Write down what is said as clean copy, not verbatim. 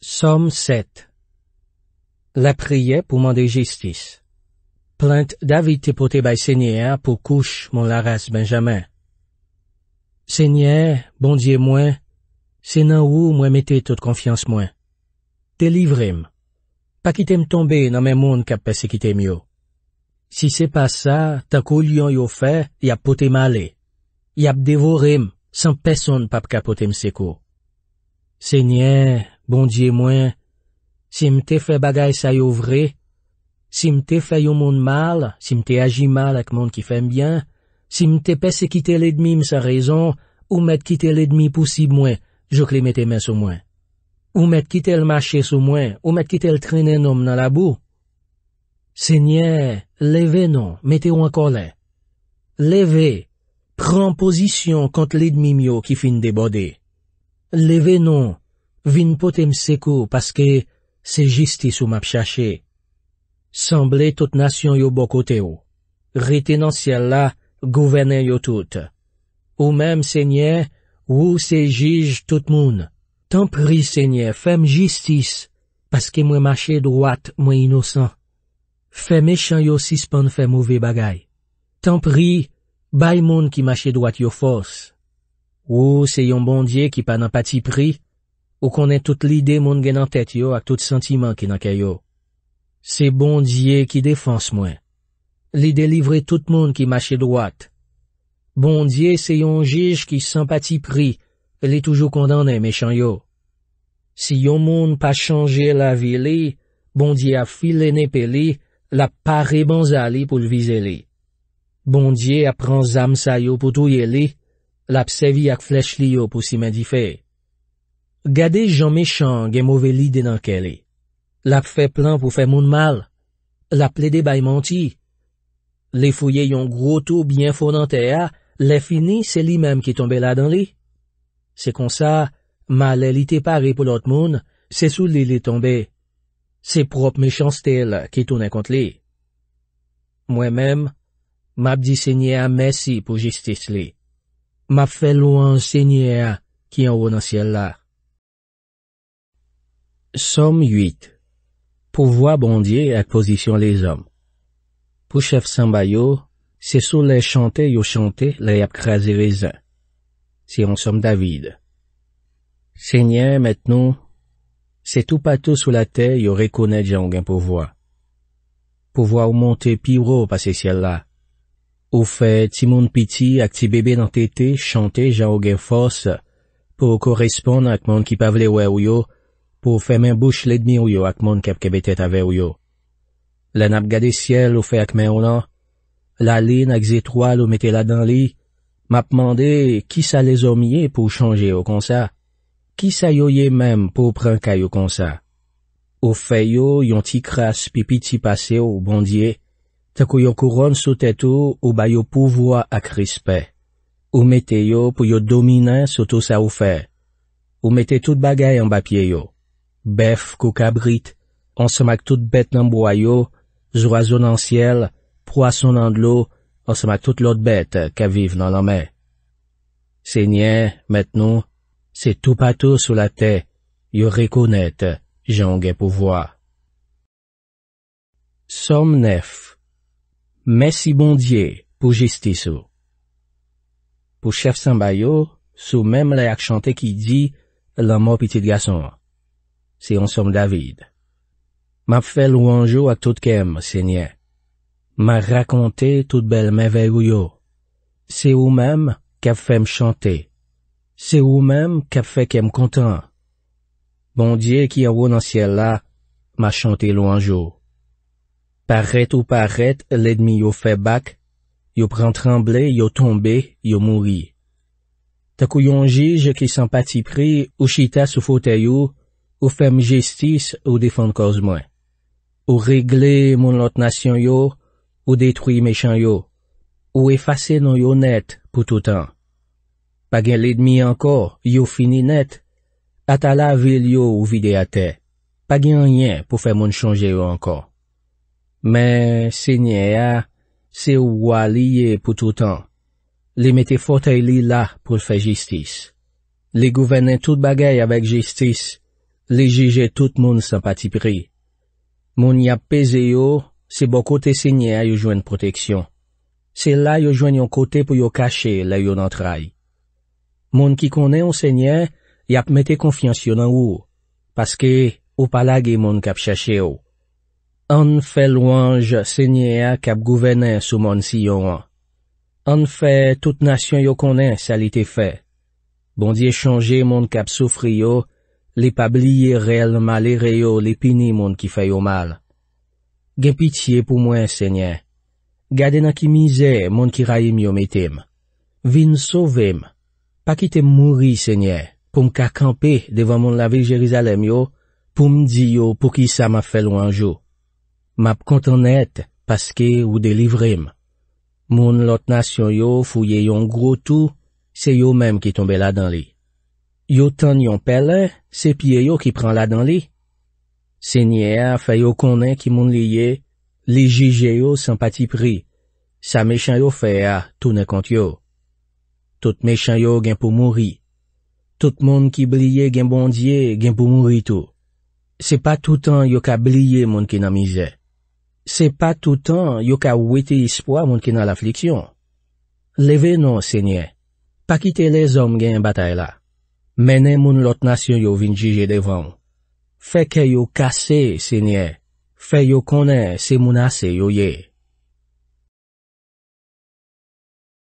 Somme 7. La prière pour demander justice. Plainte David te pote bay Seigneur pour couche mon laras Benjamin. Seigneur, bon Dieu moi, c'est nan ou moi mette toute confiance moi. Délivrez-moi. Pas quitter me tomber dans mes monde qui a persécuté mieux. Si c'est pas ça, tant qu'au lion yo fait, y a pote malé. Y a dévoré sans personne pas capoter me secours. Seigneur, bon Dieu moi, si m'te fait bagay sa yo vrai, si m'te fait yon monde mal, si m'te agi mal avec monde qui fait bien, si m'te persécuté l'ennemi m'sa raison, ou m'te quitté l'ennemi possible moi, je clé mette main sur moi. Ou m'te quitté le marché sur moi, ou m'te quitté le traîner nom dans la boue. Seigneur, levez non, mettez-vous en colère. Levez, prends position contre l'ennemi mio qui fin déborder. Levez non, vin potem secours parce que c'est justice ou m'a cherché. Semblez toute nation yo bon côté ou. Rete dans ciel là, gouvernez yo tout. Ou même Seigneur, ou c'est juge tout monde. Tant prie Seigneur, fais-moi justice, parce que moi marché droite, moi innocent. Fais méchant yo suspend fait mauvais bagay. Tant prie, bay monde qui marche droite yo force. Ou c'est yon bon Dieu qui pas nan pati pri, ou connaît toute l'idée moun gen en tête yo ak tout sentiment qui nan kè yo. C'est bon Dieu qui défense moi. Li délivre tout monde qui marche droite. Bon Dieu c'est yon juge qui sans pati pri, li toujours condamné méchant yo. Si yon moun pas changer la vie li, bon Dieu a filé népé li, la paré banzali pour le viser li. Bon Dieu a prend zam sa yo pour touye li, l'a servi ak flèche li yo pour si fait. Gade Jean méchant gen mauvais l'idée dans kele. L'a fait plan pour faire moun mal. L'a plaidé bay menti. Les fouye yon gros tout bien fort dans terre, les fini c'est lui même qui tombe là dans li. C'est comme ça, mal li te paré pour l'autre moun, c'est sous li li tombé. C'est propre méchanceté là qui tourne contre li. Moi-même, m'a dit Seigneur merci pour justice li. M'a fait louange Seigneur qui en haut dans ciel là. Somme 8. Pouvoir bon Dieu à position les hommes. Pour chef Samba yo, c'est sous les chanter yo chanter les ap crasé raisin. C'est en somme David. Seigneur maintenant, c'est tout partout sous la terre yo reconnaît j'ai un pouvoir. Pouvoir ou monter piro passer ciel là. Ou fait ti moun piti ak ti bébé dans tété chanter j'ai un force pour correspondre ak monde qui pa vle wè ou yo, pour faire main bouche l'ennemi ou yo ak monde k'ap kebe tête avec ou yo. La nap gade ciel ou fait ak main ou nan, la ligne ak étoile ou mette la dans li, m'a demandé qui ça les hommier pour changer au comme ça. Qui ça yo yé même pour prendre caillou comme ça. Ou fait yo yon ti crasse pipi ti passe au bon Dieu, ta kou yon couronne sous tête ou ba yo pouvoir ak respect. Ou mette yo pour yo dominer sur tout ça ou fait. Ou mette tout bagay en bas pied yo. Bœuf, kou cabrit, on se mak tout bête nan bois yo, oiseaux dans ciel, poisson dans de l'eau, on se mak tout l'autre bête qui vive dans la mer. Seigneur, maintenant, c'est tout partout sur la terre, yo reconnaître, j'en ai pouvoir. Somme 9. Merci bon Dieu pour justice ou. Pour chef Samba yo, sous même les ak chanté qui dit, l'amour petit garçon. C'est en somme David. M'a fait louange ak tout kem, Seigneur. M'a raconté toute belle merveille ou yo. C'est ou même qu'a fait me chanter. C'est ou même qu'a fait qu'elle content. Bon Dieu qui en haut dans ciel là, m'a chanté louange. Paraît ou paraît, l'ennemi yo fait bac, yo prend tremblé, yo tombé, yo mouri. Ta kou yon juge qui sans pati pri, ou chita sous fauteuil ou fait justice ou défendre cause moins. Ou régler mon lot nation yo, ou détruire méchant yo, ou effacer non yo net pour tout temps. Pas gen l'ennemi encore, yo fini net. Ata la ville yo ou vide à terre. Pas gen rien pour faire moun changer yo encore. Mais, Seigneur, c'est ou lié pour tout temps. Les mette fauteuil li là pour faire justice. Les gouverner tout bagay avec justice. les juger tout moun sans pati pri. Moun y ap peze yo, c'est bon côté Seigneur yo joine protection. C'est là yo joine yon côté pour yo cacher là yo nan trai. Moun qui connaît on Seigneur, y ap mette confiance yo nan ou, parce que ou pa lage moun kap cherche ou. On fait louange Seigneur kap gouverne sou moun Sion. On fait toute nation yo connaît ça li te fait. Bon Dieu changer moun kap souffri yo, li pa bliye réel malere yo, li pini moun qui fait yo mal. Gen pitié pour moi Seigneur. Gade nan ki misère moun qui raïm yo metem. Vin sauvem. Pa kite mouri Seigneur, pour m'ka camper devant mon la ville Jérusalem yo, pour m'di yo pour qui ça m'a fait louange yo. M'a content net parce que ou délivrem. Moun lot nation yo fouye yon gros tout, c'est yo même qui tombe là dans li. Yo tan yon pelle, c'est pied yo qui prend là dans li. Seigneur fait yo connaît qui moun liye, li juge yo sans pati pri. Sa méchant yo fait a tourner contre yo. Tout méchant yo gen pour mourir. Tout monde qui bliye gen bon Dieu gen pour mourir tout. C'est pas tout temps yo ka bliye moun ki nan misère. C'est pas tout temps yo ka wete espoir moun ki nan l'affliction. Levez non Seigneur. Pas quitter les hommes gen bataille là. Mene moun lot nation yo vin juger devant. Fait que yo casse Seigneur. Fait yo connaît c'est moun ase yo ye.